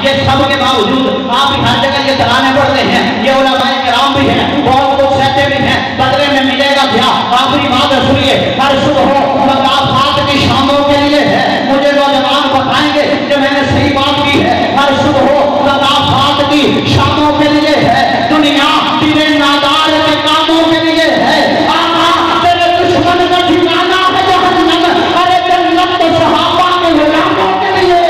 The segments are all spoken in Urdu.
یہ سب کے باوجود آپ ہر جگہ یہ ترانے پڑھتے ہیں، یہ علماء کرام بھی ہیں، بہت کچھ سہتے بھی ہیں، بدلے میں ملے گا کیا؟ آخری بات سنیے، ہر صبح مقامات کی شاموں کے لیے ہے، مجھے نوجوان بتائیں گے کہ میں نے صحیح بات کی ہے، ہر صبح مقامات کی شاموں کے لیے ہے، دنیا تیرے نادار کے کاموں کے لیے ہے، آقا تیرے دشمن کا ٹھکانہ ہے جہنم، ارے جنت تو صحابہ کے غلاموں کے لیے ہے۔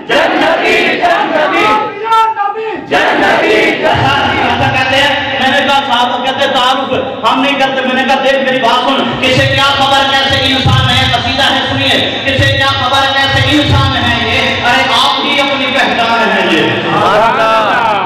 جنتی جنتی جنتی جنتی ایسا کہتے ہیں، میں نے کہا صاحب کہتے ہیں تعارف ہم نہیں کرتے، میں نے کہا دیکھ میری بات سن، کسے کیا خبر کیسے انسان ہے، قصیدہ ہے سنیے، کسے کیا خبر کیسے انسان ہے یہ، ارے آپ ہی اپنی پہچان ہے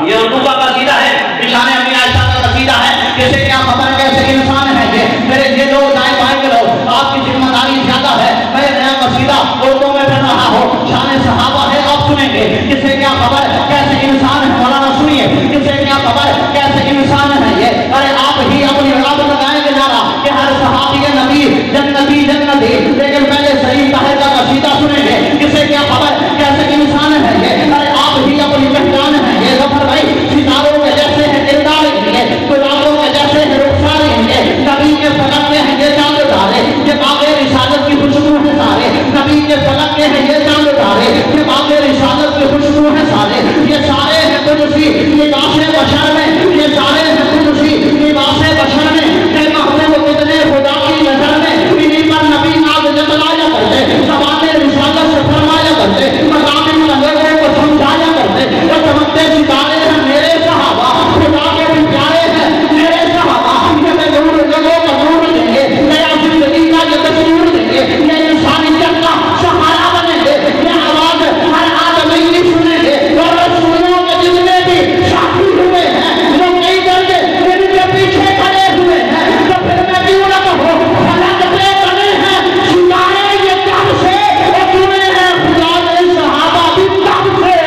یہ اردو کا قصیدہ ہے، نشان امی عائشہ کا قصیدہ ہے، کسے کیا خبر کیسے انسان ہے یہ، میرے یہ لوگ دائیں بائیں کے لوگ آپ کی ذمہ داری زیادہ ہے، میں نیا قصیدہ اردو میں پڑھ رہا ہوں، شان صحابہ ہے، آپ سنیں گے، کسے کیا خبر کیسے انسان ہے، مولانا سنیے، کسے کیا خبر کیسے انسان ہے یہ، ارے آپ ہی اپنی رب لگائیں گے نعرہ کہ ہر صحابی نبی جنتی جنتی، لیکن پہلے صحیح طاہر کا قصیدہ سنیں گے، کسے کیا خبر کیسے انسان ہے یہ، ارے آپ ہی اپنی پہچان ہے یہ، ظفر بھائی ستاروں کے جیسے ہیں کردار ہیں، گلابوں کے جیسے ہیں رخسار ہیں، نبی کے فلک کے ہیں یہ چاند تارے، یہ باغ رسالت کی خوشبو ہے سارے، نبی کے فلک کے ہیں یہ چاند تارے، یہ باغ رسالت کی خوشبو ہے سارے، یہ سارے ہیں قدسی لباس بشر میں، یہ سارے ہیں قدسی لباس بشر میں، اے محبوب کتنے خدا کی نظر میں، انہیں پر نبی ناز جتلایا کرتے، زبان رسالت سے فرمایا کرتے، مقام لوگوں کو سمجھایا کرتے، وہ چمکتے ستارے ہیں میرے صحابہ، خدا کے بھی پیارے ہیں میرے صحابہ، یہ نور لوگوں کا نور دیں گے، نیا زندگی کا یہ دستور دیں گے، یہ انسانیت کا سہارا بنیں گے، یہ آواز ہر آدمی کی سنیں گے، اور رسولوں کے جتنے بھی ساتھی ہوئے ہیں وہ کئی درجے ان کے پیچھے کھڑے ہوئے ہیں، تو پھر میں کیوں نہ کہوں فلک پہ بنے ہیں ستارے یہ کب سے اور جڑے ہیں خدا کے صحابہ بھی کب سے۔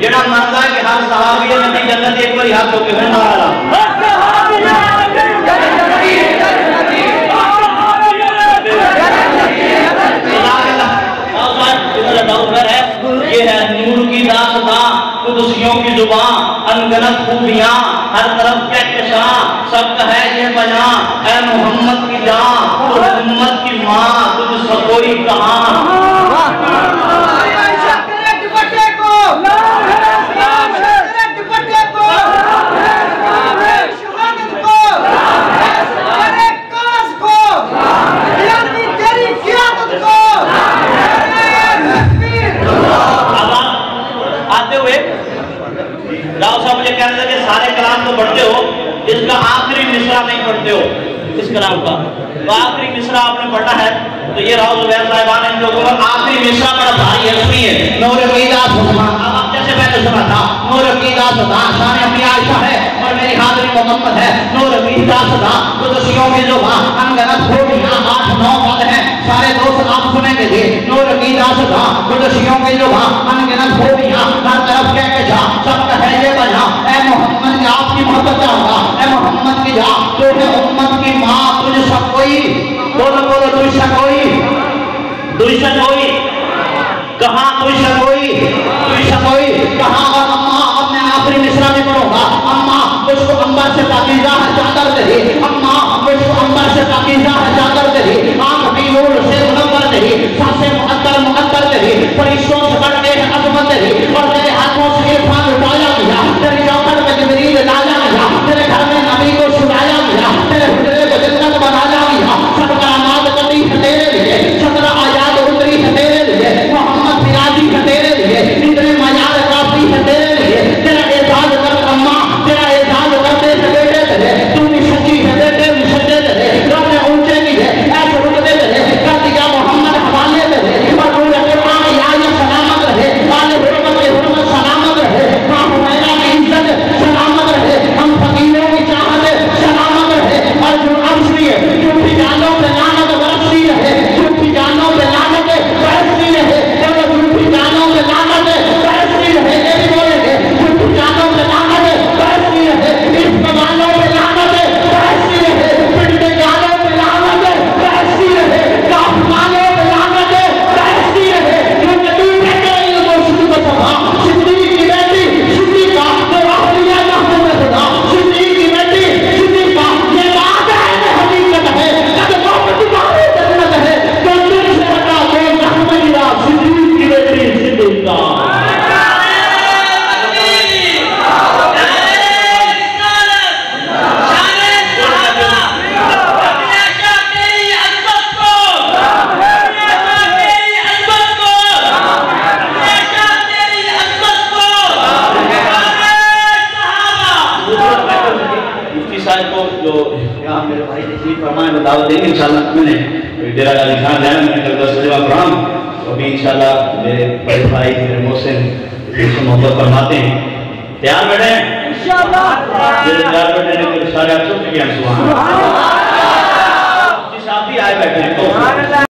جڑا منتا ہے کہ ہر صحابی نبی جنت ایک باری ہاتھ ہو کے میں مارا یہ ہے نور کی داستان قدسیوں کی زبان انگنت خوبیاں ہر طرف کہکشاں سب کا ہے یہ بیان اے محمد کی جان تو امت کی ماں تجھ سے کوئی کہاں سارے کلام کو پڑھتے ہو اس کا آخری مصرع نہیں پڑھتے ہو اس کلام کا تو آخری مصرع آپ نے پڑھا ہے تو یہ راؤ زبیر صاحبان ان لوگوں کا آخری مصرع بڑا بھاری ہے سنیے نور قیدہ سلطان اب آپ جیسے میں نے سنا تھا نور قیدہ سلطان شان امی عائشہ ہے اور میری حاضری محمد ہے نور قیدہ سلطان قدسیوں کی زبان انگنت خوبیاں 8-9 پد ہیں سارے دوست آپ سنیں گے جی نور قیدہ سلطان قدسیوں کی زبان انگنت خوبیاں ہر طرف کہہ کے جا سب کا ہے یہ بنا اے محمد کی آپ کی محبت چاہتا اے محمد کی جا تو ہے امت کی ماں تجھ سب کوئی بولو بولو تجھ سب کوئی کہاں تجھ سب کوئی کہاں اور اماں اب میں آخری مصرع میں پڑھوں گا اماں مجھ کو انبر سے پاکیزہ ہے چادر تیری اماں مجھ کو انبر سے پاکیزہ ہے چادر تیری آنکھ بھی نور سے منور تیری سب سے مقدر تیری فرشتوں سے بڑھ کے عظمت تیری اور تیرے ہاتھوں سے عرفان اٹھایا گیا تیری چوکھٹ میں جبریل لایا گیا تیرے گھر میں نبی کو سلایا گیا تیرے حجرے کو جنت بنایا گیا سب کرامات کتی ہے تیرے لیے 17 آیات اتری ہے تیرے لیے محمد فیاضی ہے تیرے لیے اتنے معیار کافی ہے تیرے لیے تیرا اعزاز کر اماں تیرا اعزاز کرتے ہیں بیٹے تیرے تو بھی سچی ہے بیٹے بھی سچے تیرے رب نے اونچے کی ہے ایسے رکتے تیرے کر دیا محمد حوالے تیرے اور نور قرآن یا سلامت دیں گے انشاءاللہ. میں نے ڈیرہ غازی خان جانا، میں نے کل 10 بجے وہاں پڑھا، تو ابھی انشاءاللہ میرے بڑے بھائی میرے محسن سے محبت فرماتے ہیں. تیار بیٹھے ہیں انشاءاللہ. تیار بیٹھے ہیں، سارے آپ سب کے سبحان اللہ.